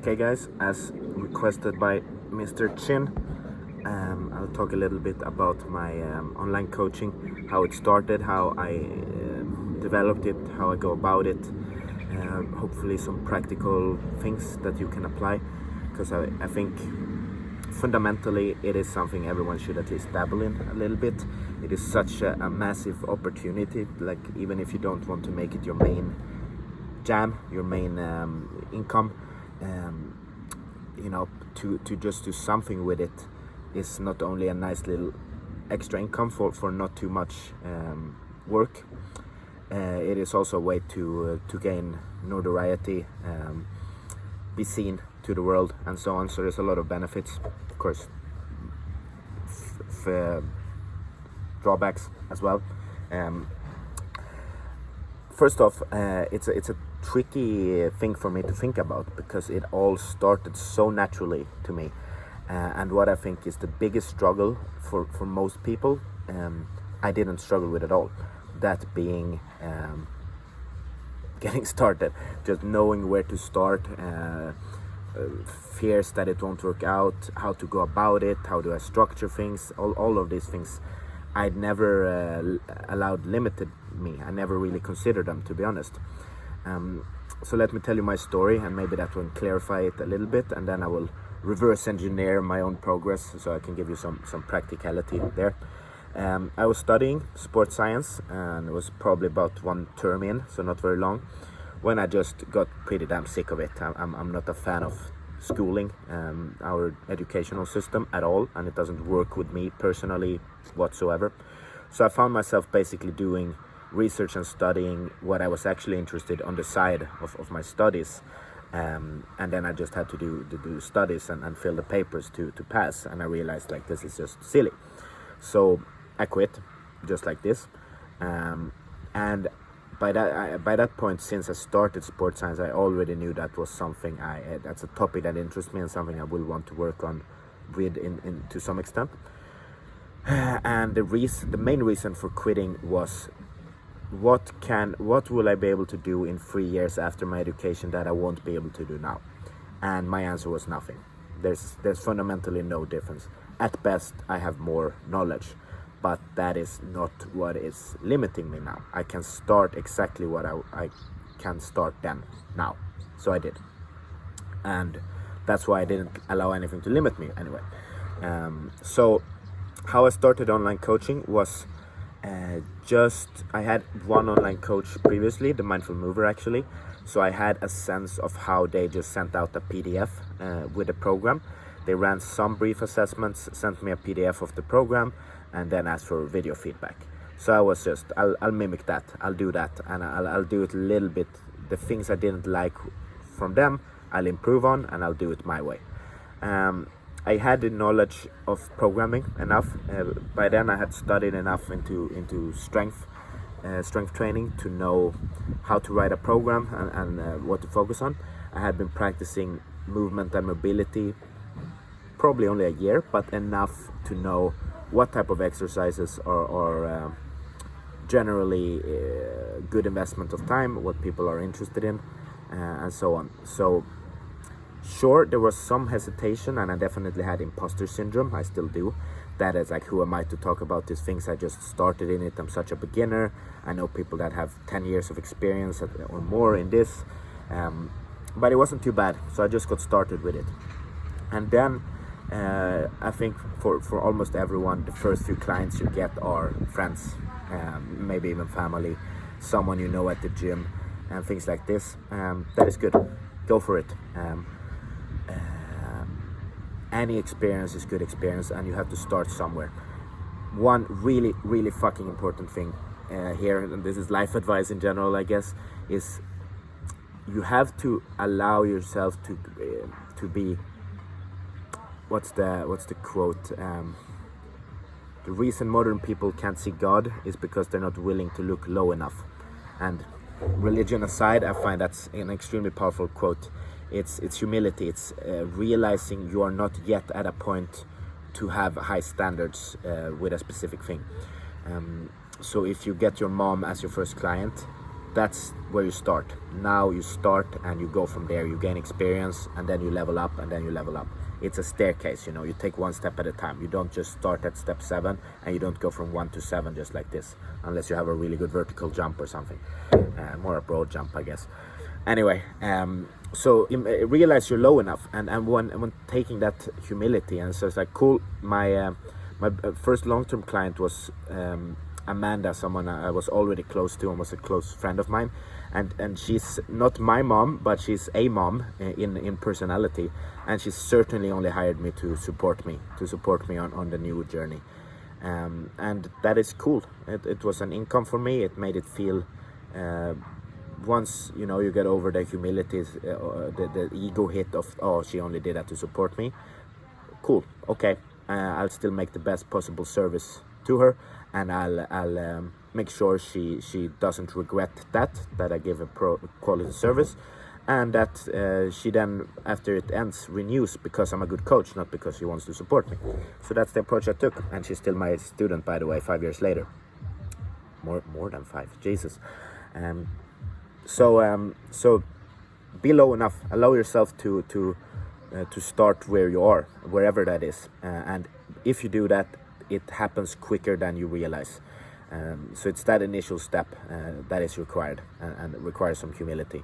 Okay guys, as requested by Mr. Chin, I'll talk a little bit about my online coaching, how it started, how I developed it, how I go about it, hopefully some practical things that you can apply, because I think fundamentally it is something everyone should at least dabble in a little bit. It is such a massive opportunity, like even if you don't want to make it your main jam, your main income, to just do something with it is not only a nice little extra income for not too much work. It is also a way to gain notoriety, be seen to the world, and so on. So there's a lot of benefits, of course, drawbacks as well. First off, it's a tricky thing for me to think about, because it all started so naturally to me, and what I think is the biggest struggle for most people, I didn't struggle with at all. That being getting started, just knowing where to start, fears that it won't work out, how to go about it, how do I structure things, all of these things I'd never allowed limited me. I never really considered them, to be honest. So let me tell you my story, and maybe that will clarify it a little bit, and then I will reverse engineer my own progress so I can give you some practicality there. I was studying sports science, and it was probably about one term in, so not very long, when I just got pretty damn sick of it. I'm not a fan of schooling, our educational system at all, and it doesn't work with me personally whatsoever. So I found myself basically doing research and studying what I was actually interested on the side of my studies, and then I just had to do studies and fill the papers to pass, and I realized like this is just silly. So I quit, just like this, and by that point, since I started sports science, I already knew that was something that's a topic that interests me and something I will want to work on with in to some extent. And the main reason for quitting was what will I be able to do in 3 years after my education that I won't be able to do now? And my answer was nothing. There's fundamentally no difference. At best, I have more knowledge, but that is not what is limiting me now. I can start exactly what I can start then, now. So I did. And that's why I didn't allow anything to limit me anyway. So how I started online coaching was I had one online coach previously, the Mindful Mover actually. So I had a sense of how they just sent out a PDF with the program. They ran some brief assessments, sent me a PDF of the program, and then asked for video feedback. So I was just, I'll mimic that, I'll do that, and I'll do it a little bit. The things I didn't like from them, I'll improve on, and I'll do it my way. I had the knowledge of programming enough. By then I had studied enough into strength training to know how to write a program and what to focus on. I had been practicing movement and mobility probably only a year, but enough to know what type of exercises are generally good investment of time, what people are interested in, and so on. So sure, there was some hesitation, and I definitely had imposter syndrome. I still do. That is like, who am I to talk about these things? I just started in it. I'm such a beginner. I know people that have 10 years of experience or more in this, but it wasn't too bad. So I just got started with it. And then I think for almost everyone, the first few clients you get are friends, maybe even family, someone you know at the gym, and things like this. That is good. Go for it. Any experience is good experience, and you have to start somewhere. One really fucking important thing here, and this is life advice in general, I guess, is you have to allow yourself to be, what's the quote? The reason modern people can't see God is because they're not willing to look low enough. And religion aside, I find that's an extremely powerful quote. It's humility. It's realizing you are not yet at a point to have high standards with a specific thing. So if you get your mom as your first client, that's where you start. Now you start and you go from there. You gain experience, and then you level up, and then you level up. It's a staircase, you know. You take one step at a time. You don't just start at step 7 and you don't go from 1 to 7 just like this, unless you have a really good vertical jump or something, more a broad jump, I guess. Anyway, so realize you're low enough, and when taking that humility, and so it's like, cool. My first long-term client was Amanda, someone I was already close to and was a close friend of mine, and she's not my mom, but she's a mom in personality, and she certainly only hired me to support me on the new journey, and that is cool. It was an income for me. It made it feel, once you know you get over the humility, the ego hit of, oh, she only did that to support me, cool, okay, I'll still make the best possible service to her, and I'll make sure she doesn't regret that I give a quality service, and that she then, after it ends, renews because I'm a good coach, not because she wants to support me. So that's the approach I took, and she's still my student, by the way, 5 years later. More than 5, Jesus. So be low enough, allow yourself to start where you are, wherever that is, and if you do that, it happens quicker than you realize. So it's that initial step that is required, and it requires some humility.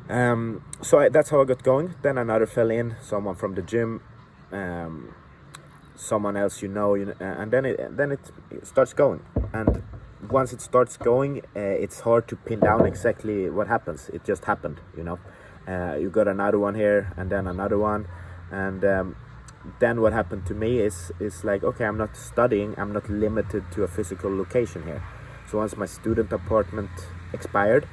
So that's how I got going. Then another fell in, someone from the gym, someone else, and then it starts going. And once it starts going, it's hard to pin down exactly what happens. It just happened, you got another one here, and then another one, and then what happened to me is like, okay, I'm not studying, I'm not limited to a physical location here. So once my student apartment expired,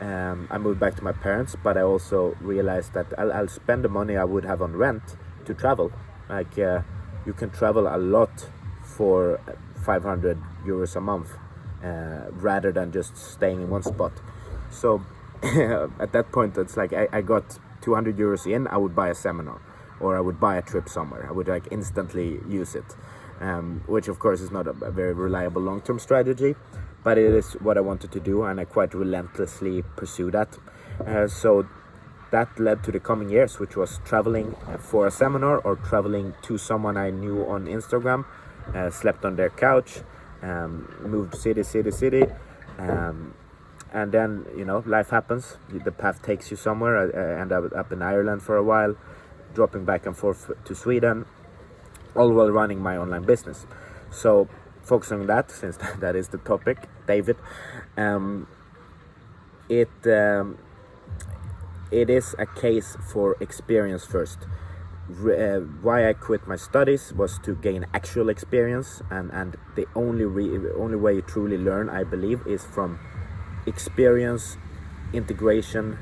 I moved back to my parents, but I also realized that I'll spend the money I would have on rent to travel. Like, you can travel a lot for 500 euros a month, rather than just staying in one spot. So at that point, it's like I got 200 euros in, I would buy a seminar, or I would buy a trip somewhere. I would like instantly use it, which of course is not a very reliable long-term strategy, but it is what I wanted to do, and I quite relentlessly pursue that. So that led to the coming years, which was traveling for a seminar or traveling to someone I knew on Instagram, slept on their couch, moved city, and then life happens. The path takes you somewhere. I ended up in Ireland for a while, dropping back and forth to Sweden, all while running my online business. So focusing on that, since that is the topic, David, it is a case for experience first. Why I quit my studies was to gain actual experience, and the only way you truly learn, I believe, is from experience, integration,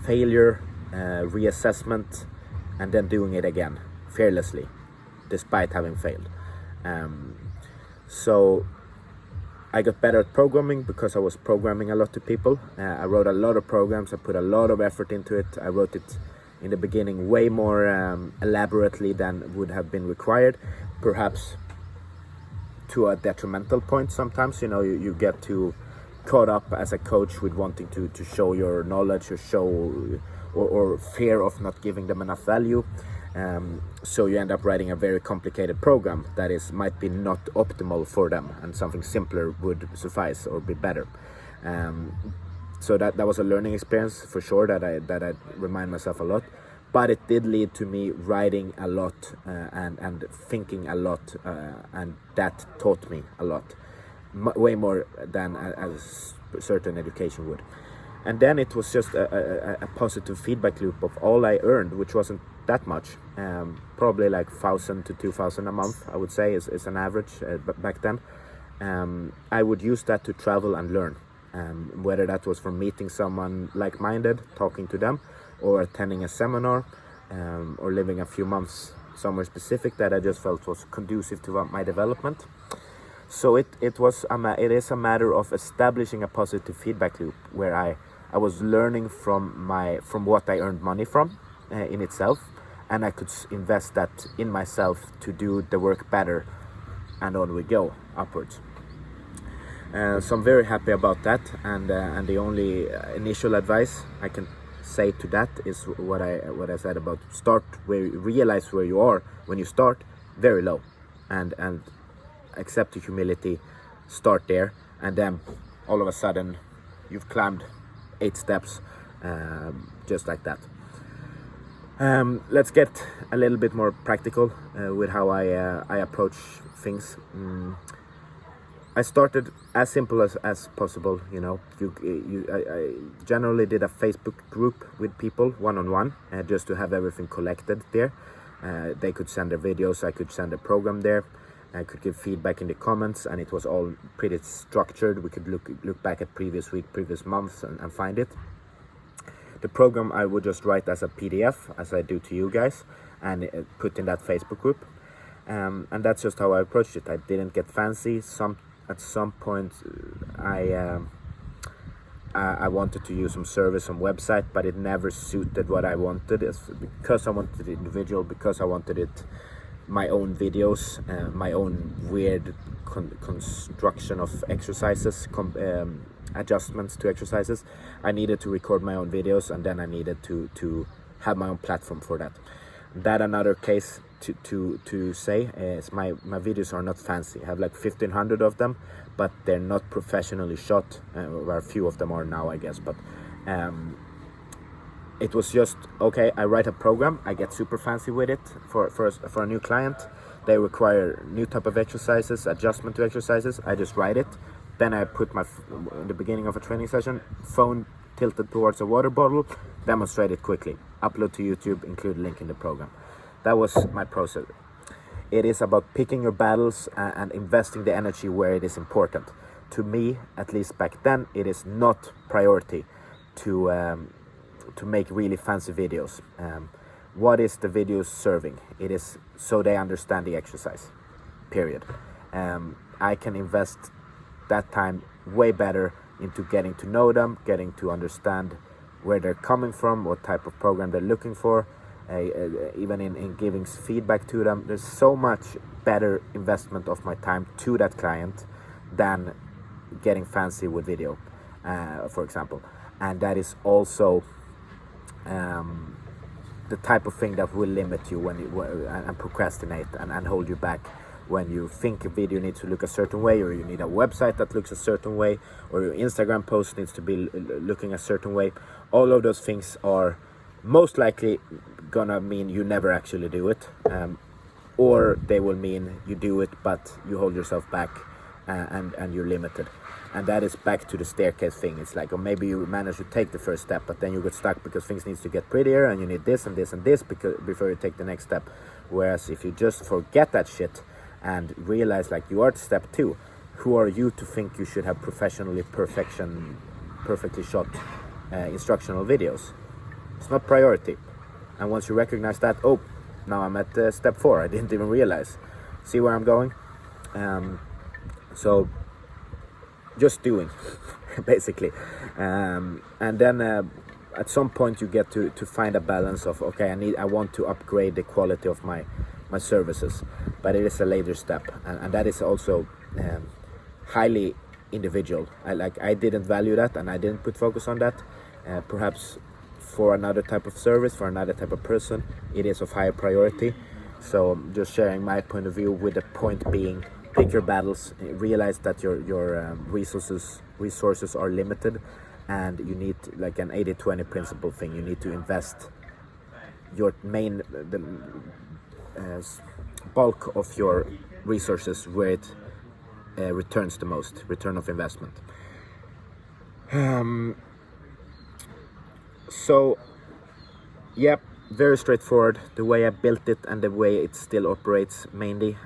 failure, reassessment, and then doing it again fearlessly, despite having failed. So I got better at programming because I was programming a lot to people. I wrote a lot of programs. I put a lot of effort into it. I wrote it in the beginning way more elaborately than would have been required, perhaps to a detrimental point sometimes. You get too caught up as a coach with wanting to show your knowledge, or show or fear of not giving them enough value. So you end up writing a very complicated program that might be not optimal for them, and something simpler would suffice or be better. So that was a learning experience for sure, that I remind myself a lot. But it did lead to me writing a lot, and thinking a lot, and that taught me a lot, way more than a certain education would. And then it was just a positive feedback loop of all I earned, which wasn't that much, probably like 1,000 to 2,000 a month, I would say is an average back then. I would use that to travel and learn, whether that was from meeting someone like-minded, talking to them, or attending a seminar, or living a few months somewhere specific that I just felt was conducive to my development. So it is a matter of establishing a positive feedback loop where I was learning from what I earned money from in itself, and I could invest that in myself to do the work better, and on we go upwards. So I'm very happy about that, and the only initial advice I can say to that is what I said about start where you realize where you are when you start, very low, and accept the humility, start there, and then all of a sudden you've climbed 8 steps, just like that. Let's get a little bit more practical with how I approach things. I started as simple as possible. You know, I generally did a Facebook group with people one-on-one, just to have everything collected there. They could send their videos, I could send a program there, I could give feedback in the comments, and it was all pretty structured. We could look back at previous week, previous months, and find it. The program I would just write as a PDF, as I do to you guys, and put in that Facebook group. And that's just how I approached it. I didn't get fancy. At some point, I wanted to use some service, some website, but it never suited what I wanted. It's because I wanted it individual, because I wanted it my own videos, my own weird construction of exercises, adjustments to exercises. I needed to record my own videos, and then I needed to have my own platform for that. That another case to say is my videos are not fancy. I have like 1,500 of them, but they're not professionally shot. Where a few of them are now, I guess. But it was just okay. I write a program. I get super fancy with it for a new client. They require new type of exercises, adjustment to exercises. I just write it. Then I put in the beginning of a training session, phone tilted towards a water bottle, demonstrate it quickly, upload to YouTube, include link in the program. That was my process. It is about picking your battles and investing the energy where it is important. To me, at least back then, it is not priority to make really fancy videos. What is the video serving? It is so they understand the exercise, period. I can invest that time way better into getting to know them, getting to understand where they're coming from, what type of program they're looking for, even in giving feedback to them. There's so much better investment of my time to that client than getting fancy with video, for example. And that is also the type of thing that will limit you when and procrastinate and hold you back. When you think a video needs to look a certain way, or you need a website that looks a certain way, or your Instagram post needs to be looking a certain way, all of those things are most likely gonna mean you never actually do it, or they will mean you do it but you hold yourself back, and you're limited. And that is back to the staircase thing. It's like, or maybe you manage to take the first step, but then you get stuck because things needs to get prettier, and you need this and this and this before you take the next step. Whereas if you just forget that shit and realize like you are at step 2, who are you to think you should have perfectly shot instructional videos? It's not priority. And once you recognize that, oh, now I'm at step 4, I didn't even realize. See where I'm going? So just doing basically, and then at some point you get to find a balance of, okay, I want to upgrade the quality of my services, but it is a later step, and that is also highly individual. I didn't value that, and I didn't put focus on that. Perhaps for another type of service, for another type of person, it is of higher priority. So I'm just sharing my point of view, with the point being, pick your battles, realize that your resources are limited, and you need like an 80-20 principle thing. You need to invest your bulk of your resources where it returns the most, return of investment. So yep, very straightforward. The way I built it and the way it still operates mainly,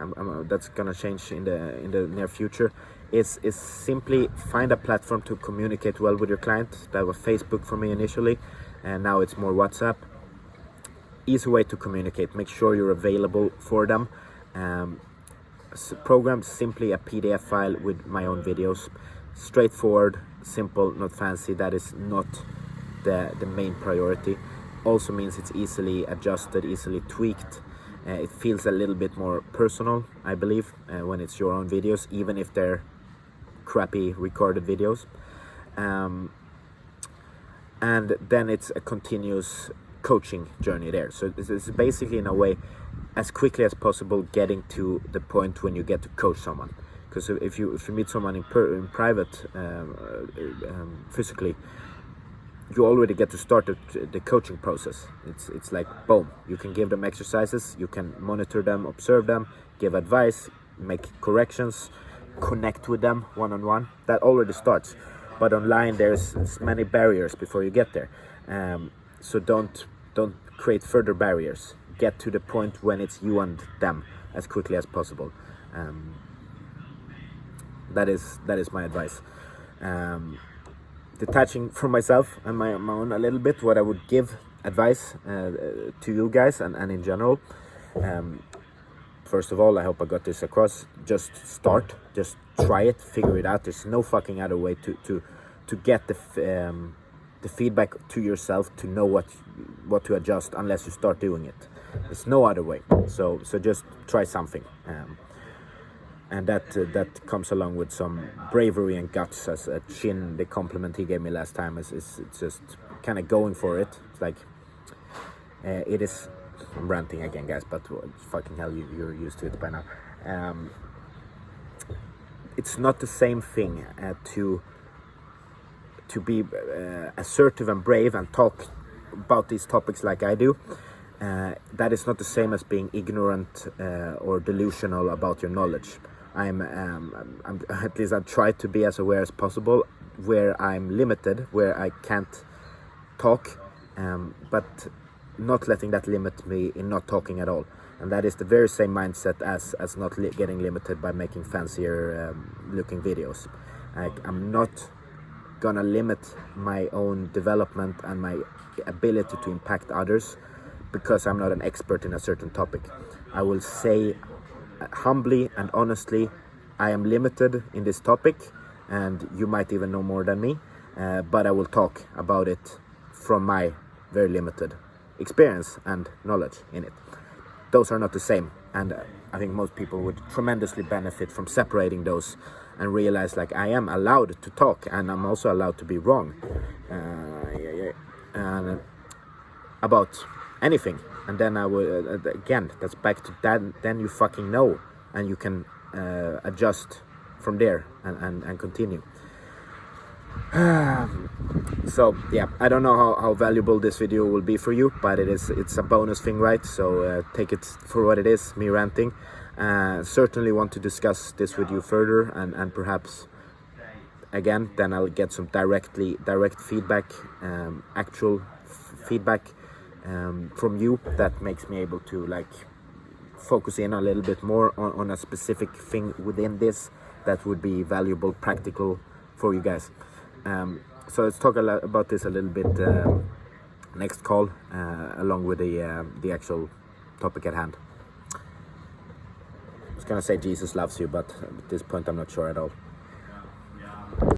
that's gonna change in the near future, is simply find a platform to communicate well with your client. That was Facebook for me initially, and now it's more WhatsApp. Easy way to communicate. Make sure you're available for them. Program simply a PDF file with my own videos. Straightforward, simple, not fancy. That is not the main priority. Also means it's easily adjusted, easily tweaked. It feels a little bit more personal, I believe, when it's your own videos, even if they're crappy recorded videos. And then it's a continuous coaching journey there. So this is basically, in a way, as quickly as possible getting to the point when you get to coach someone. Because if you meet someone in private, physically, you already get to start the coaching process. It's like boom, you can give them exercises, you can monitor them, observe them, give advice, make corrections, connect with them one-on-one. That already starts. But online there's many barriers before you get there. So don't create further barriers. Get to the point when it's you and them as quickly as possible. That is my advice. Detaching from myself and my own a little bit, what I would give advice to you guys and in general. First of all, I hope I got this across. Just start, just try it, figure it out. There's no fucking other way to get the feedback to yourself, to know what to adjust, unless you start doing it. There's no other way. So just try something. And that comes along with some bravery and guts, as Shin, the compliment he gave me last time, is just kind of going for it. It's like, it is, I'm ranting again, guys, but fucking hell, you're used to it by now. It's not the same thing to be assertive and brave and talk about these topics like I do. That is not the same as being ignorant or delusional about your knowledge. I'm at least I try to be as aware as possible where I'm limited, where I can't talk, but not letting that limit me in not talking at all. And that is the very same mindset as not getting limited by making fancier looking videos. I'm not gonna limit my own development and my ability to impact others because I'm not an expert in a certain topic. I will say humbly and honestly, I am limited in this topic, and you might even know more than me, but I will talk about it from my very limited experience and knowledge in it. Those are not the same, and I think most people would tremendously benefit from separating those and realize, like, I am allowed to talk, and I'm also allowed to be wrong about anything. And then I will again, that's back to that. Then you fucking know, and you can adjust from there and continue. So yeah, I don't know how valuable this video will be for you, but it's a bonus thing, right? So take it for what it is, me ranting. Certainly want to discuss this with you further, and perhaps again then I'll get some direct feedback, actual feedback from you that makes me able to like focus in a little bit more on a specific thing within this that would be valuable, practical for you guys. So let's talk about this a little bit next call, along with the actual topic at hand. I was gonna say Jesus loves you, but at this point I'm not sure at all.